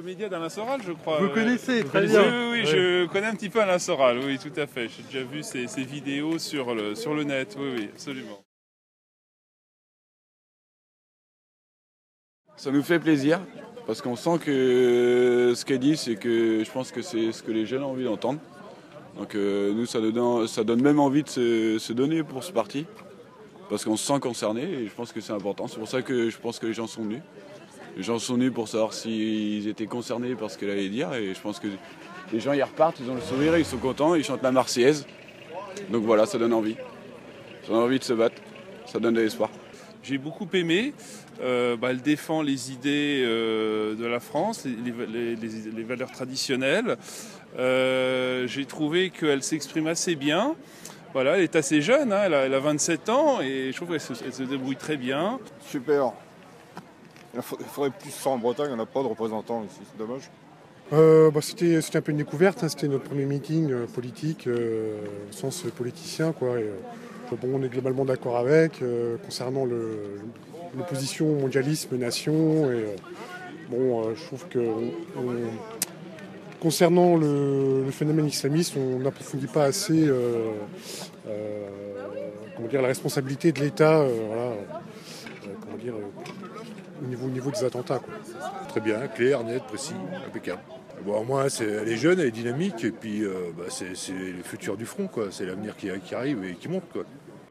média d'Alain Soral, je crois. Vous connaissez très bien. Oui, je connais un petit peu Alain Soral, oui, tout à fait. J'ai déjà vu ses vidéos sur le net, oui, absolument. Ça nous fait plaisir, parce qu'on sent que ce qu'elle dit, c'est que je pense que c'est ce que les jeunes ont envie d'entendre. Donc nous, ça donne même envie de se donner pour ce parti, parce qu'on se sent concerné et je pense que c'est important. C'est pour ça que je pense que les gens sont venus. Les gens sont venus pour savoir s'ils étaient concernés par ce qu'elle allait dire et je pense que les gens y repartent, ils ont le sourire, ils sont contents, ils chantent la Marseillaise. Donc voilà, ça donne envie. Ça donne envie de se battre, ça donne de l'espoir. J'ai beaucoup aimé. Elle défend les idées de la France, les valeurs traditionnelles. J'ai trouvé qu'elle s'exprime assez bien. Voilà, elle est assez jeune, hein, elle a 27 ans et je trouve qu'elle se débrouille très bien. Super. Il faudrait plus ça en Bretagne, on n'a pas de représentants ici, c'est dommage. C'était un peu une découverte, hein, c'était notre premier meeting politique, au sens politicien, quoi. On est globalement d'accord avec, concernant l'opposition mondialisme-nation. Je trouve que concernant le phénomène islamiste, on n'approfondit pas assez la responsabilité de l'État au niveau des attentats, quoi. Très bien, clair, net, précis, impeccable. Bon, au moins, elle est jeune, elle est dynamique, et puis c'est le futur du front, quoi. C'est l'avenir qui arrive et qui monte, quoi.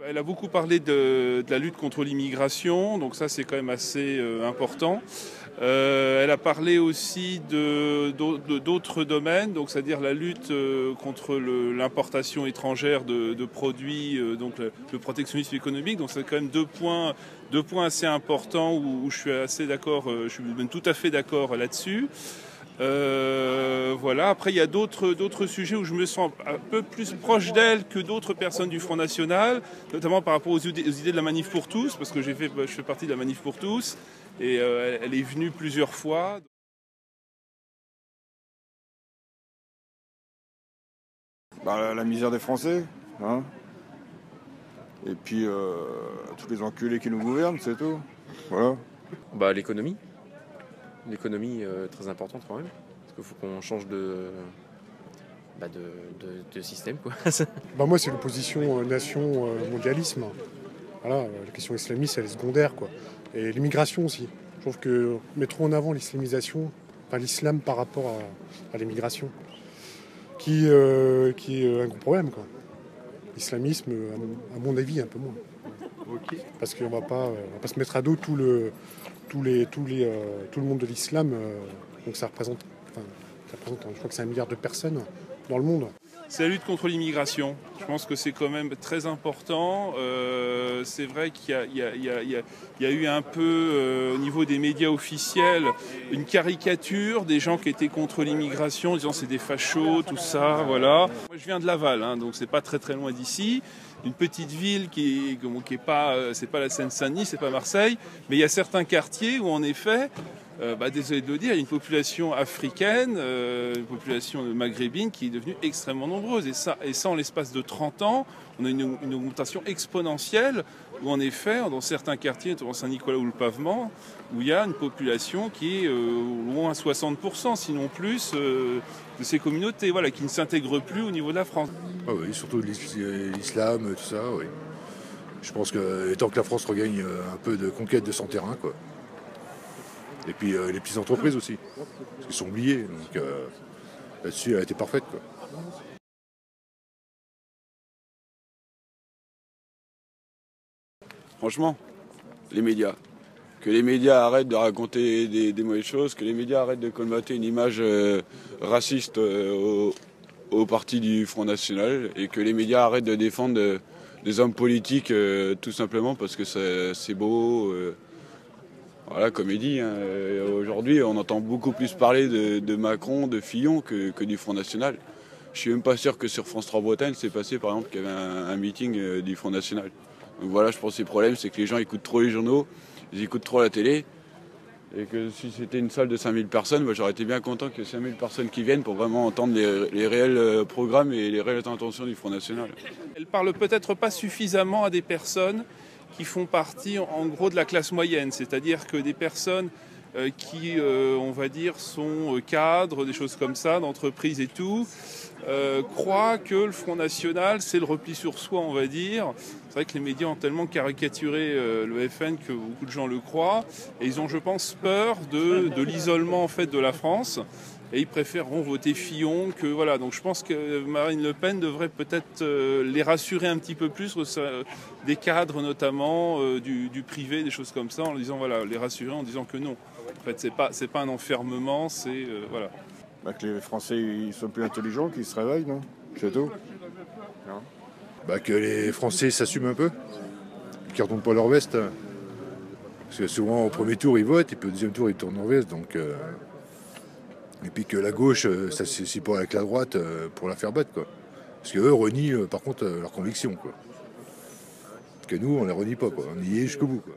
Elle a beaucoup parlé de la lutte contre l'immigration, donc ça c'est quand même assez important. Elle a parlé aussi d'autres domaines, donc c'est-à-dire la lutte contre l'importation étrangère de produits, donc le protectionnisme économique. Donc c'est quand même deux points assez importants où je suis assez d'accord, je suis même tout à fait d'accord là-dessus. Voilà. Après, il y a d'autres sujets où je me sens un peu plus proche d'elle que d'autres personnes du Front National, notamment par rapport aux idées de la Manif pour tous, parce que je fais partie de la Manif pour tous, et elle est venue plusieurs fois. La misère des Français, hein. Et puis tous les enculés qui nous gouvernent, c'est tout. Voilà. L'économie. L'économie très importante quand même, parce qu'il faut qu'on change de système, quoi. Moi, c'est l'opposition nation-mondialisme. Voilà, la question islamiste, elle est secondaire, quoi. Et l'immigration aussi. Je trouve que mettre trop en avant l'islamisation, l'islam par rapport à l'immigration, qui est un gros problème, quoi. L'islamisme, à mon avis, un peu moins. Okay. Parce qu'on va pas se mettre à dos tout le monde de l'islam. Donc ça représente, je crois que c'est 1 milliard de personnes dans le monde. C'est la lutte contre l'immigration. Je pense que c'est quand même très important. C'est vrai qu'il y a eu un peu, au niveau des médias officiels, une caricature des gens qui étaient contre l'immigration, disant c'est des fachos, tout ça, voilà. Moi, je viens de Laval, hein, donc c'est pas très très loin d'ici. Une petite ville qui est pas, c'est pas la Seine-Saint-Denis, c'est pas Marseille, mais il y a certains quartiers où en effet, désolé de le dire, il y a une population africaine, une population maghrébine qui est devenue extrêmement nombreuse. Et ça en l'espace de 30 ans, on a une augmentation exponentielle où en effet, dans certains quartiers, notamment Saint-Nicolas ou le Pavement, où il y a une population qui est au moins 60%, sinon plus, de ces communautés, voilà, qui ne s'intègrent plus au niveau de la France. Ah oui, surtout l'islam, tout ça, oui. Je pense que tant que la France regagne un peu de conquête de son terrain, quoi. Et puis les petites entreprises aussi, parce qu'ils sont oubliés. Donc là-dessus, elle a été parfaite, quoi. Franchement, les médias. Que les médias arrêtent de raconter des mauvaises choses, que les médias arrêtent de colmater une image raciste au parti du Front National et que les médias arrêtent de défendre des hommes politiques tout simplement parce que c'est beau. Voilà, comme il dit, hein, aujourd'hui on entend beaucoup plus parler de Macron, de Fillon que du Front National. Je suis même pas sûr que sur France 3 Bretagne c'est passé par exemple qu'il y avait un meeting du Front National. Donc voilà, je pense que le problème c'est que les gens écoutent trop les journaux, ils écoutent trop la télé. Et que si c'était une salle de 5000 personnes, j'aurais été bien content qu'il y ait 5000 personnes qui viennent pour vraiment entendre les réels programmes et les réelles intentions du Front National. Elle parle peut-être pas suffisamment à des personnes qui font partie en gros de la classe moyenne, c'est-à-dire que des personnes qui, on va dire, sont cadres, des choses comme ça, d'entreprises et tout, croient que le Front National, c'est le repli sur soi, on va dire. C'est vrai que les médias ont tellement caricaturé le FN que beaucoup de gens le croient. Et ils ont, je pense, peur de l'isolement en fait, de la France. Et ils préféreront voter Fillon que voilà. Donc je pense que Marine Le Pen devrait peut-être les rassurer un petit peu plus, des cadres notamment, du privé, des choses comme ça, en leur disant voilà, les rassurer en disant que non. En fait, c'est pas un enfermement, c'est voilà. Bah, que les Français ils sont plus intelligents, qu'ils se réveillent, non? C'est tout. Non. Bah, que les Français s'assument un peu, qu'ils ne retournent pas leur veste. Parce que souvent au premier tour ils votent et puis au deuxième tour ils tournent leur veste. Donc, et puis que la gauche s'associe pas avec la droite pour la faire battre, quoi. Parce qu'eux renient par contre leurs convictions, quoi. Que nous on les renie pas, quoi. On y est jusqu'au bout, quoi.